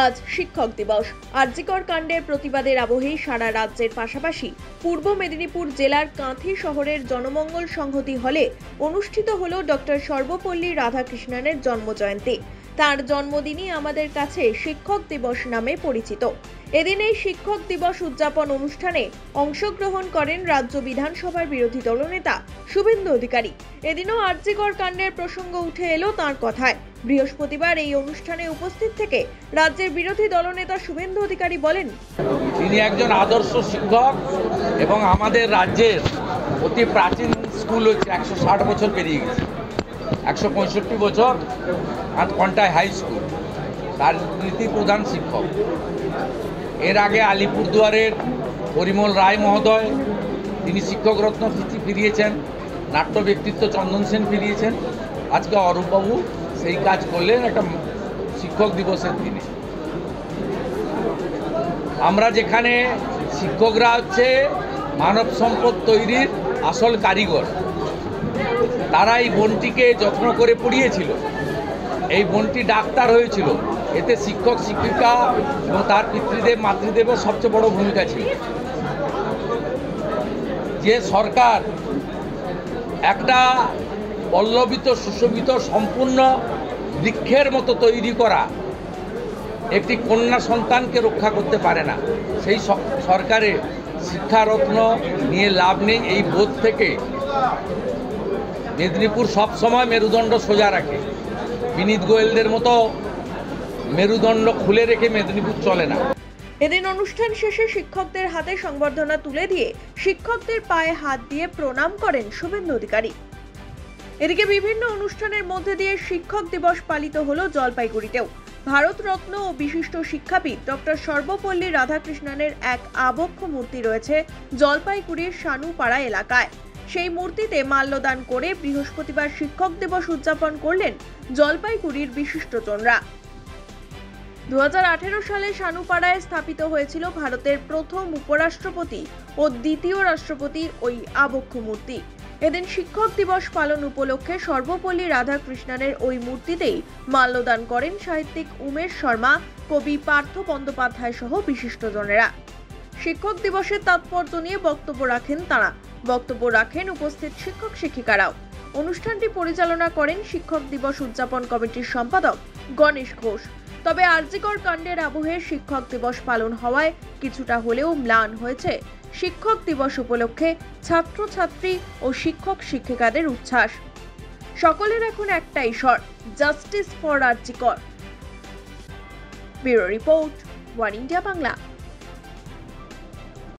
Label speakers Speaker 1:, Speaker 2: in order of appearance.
Speaker 1: আজ শিক্ষক দিবস। আরজিকর কাণ্ডের প্রতিবাদের আবহে সারা রাজ্যের পাশাপাশি পূর্ব মেদিনীপুর জেলার কাঁথি শহরের জনমঙ্গল সংহতি হলে অনুষ্ঠিত হলো ডক্টর সর্বপল্লী রাধাকৃষ্ণনের জন্মজয়ন্তী। তার জন্মদিনই আমাদের কাছে শিক্ষক দিবস নামে পরিচিত। এদিন এই শিক্ষক দিবস উদযাপন অনুষ্ঠানে অংশগ্রহণ করেন রাজ্য বিধানসভার বিরোধী দলনেতা শুভেন্দু অধিকারী। এদিনও আরজিকর কাণ্ডের প্রসঙ্গ উঠে এলো তাঁর কথায়। বৃহস্পতিবার এই অনুষ্ঠানে উপস্থিত থেকে রাজ্যের বিরোধী দলনেতা শুভেন্দু অধিকারী বলেন,
Speaker 2: তিনি একজন আদর্শ শিক্ষক এবং আমাদের রাজ্যের অতি প্রাচীন স্কুল হচ্ছে 160 বছর পেরিয়ে গেছে, 165 বছর আটকন্টায় হাই স্কুল, তার নীতি প্রধান শিক্ষক। এর আগে আলিপুরদুয়ারের পরিমল রায় মহোদয় তিনি শিক্ষক রত্ন ফিরিয়েছেন, নাট্য ব্যক্তিত্ব চন্দন সেন ফিরিয়েছেন। আজকে অরূপবাবু সেই কাজ করলেন একটা শিক্ষক দিবসের দিনে। আমরা যেখানে শিক্ষকরা হচ্ছে মানব সম্পদ তৈরির আসল কারিগর, তারা এই বোনটিকে যত্ন করে পড়িয়েছিল। এই বোনটি ডাক্তার হয়েছিল, এতে শিক্ষক শিক্ষিকা এবং তার পিতৃদেব মাতৃদেবের সবচেয়ে বড় ভূমিকা ছিল। যে সরকার একটা পল্লবিত সুশোভিত সম্পূর্ণ বৃক্ষের মতো তৈরি করা একটি কন্যা সন্তানকে রক্ষা করতে পারে না, সেই সরকারে শিক্ষারত্ন নিয়ে লাভ নেই। এই বোধ থেকে মেদিনীপুর সবসময় মেরুদণ্ড সোজা রাখে। বিনীত গোয়েলদের মতো মেরুদণ্ড খুলে রেখে মেদিনীপুর চলে না।
Speaker 1: এদিন অনুষ্ঠান শেষে শিক্ষকদের হাতে সংবর্ধনা তুলে দিয়ে শিক্ষকদের পায়ে হাত দিয়ে প্রণাম করেন শুভেন্দু অধিকারী। এদিকে বিভিন্ন অনুষ্ঠানের মধ্যে দিয়ে শিক্ষক দিবস পালিত হলো জলপাইগুড়িতেও। ভারতরত্ন ও বিশিষ্ট শিক্ষাবিদ ডক্টর সর্বপল্লী রাধাকৃষ্ণনের এক আবক্ষ মূর্তি রয়েছে জলপাইগুড়ির শানুপাড়া এলাকায়। সেই মূর্তিতে মাল্যদান করে বৃহস্পতিবার শিক্ষক দিবস উদযাপন করলেন জলপাইগুড়ির বিশিষ্টজনরা। 2018 সালে শানুপাড়ায় স্থাপিত হয়েছিল ভারতের প্রথম উপরাষ্ট্রপতি ও দ্বিতীয় রাষ্ট্রপতির ওই আবক্ষ মূর্তি। এদিন শিক্ষক দিবস পালন উপলক্ষে সর্বপল্লী রাধাকৃষ্ণনের ওই মূর্তিতেই মাল্যদান করেন সাহিত্যিক উমেশ শর্মা, কবি পার্থ বন্দ্যোপাধ্যায় সহ বিশিষ্টজনেরা। শিক্ষক দিবসের তাৎপর্য নিয়ে বক্তব্য রাখেন তাঁরা। বক্তব্য রাখেন উপস্থিত শিক্ষক শিক্ষিকারাও। অনুষ্ঠানটি পরিচালনা করেন শিক্ষক দিবস উদযাপন কমিটির সম্পাদক গণেশ ঘোষ। তবে আরজিকর কাণ্ডের আবহে শিক্ষক দিবস পালন হওয়ায় কিছুটা হলেও ম্লান হয়েছে শিক্ষক দিবস উপলক্ষে ছাত্রছাত্রী ও শিক্ষক শিক্ষিকাদের উচ্ছ্বাস। সকলের এখন একটাই স্বর, justice for RG Kar. Bureau report, one India Bangla.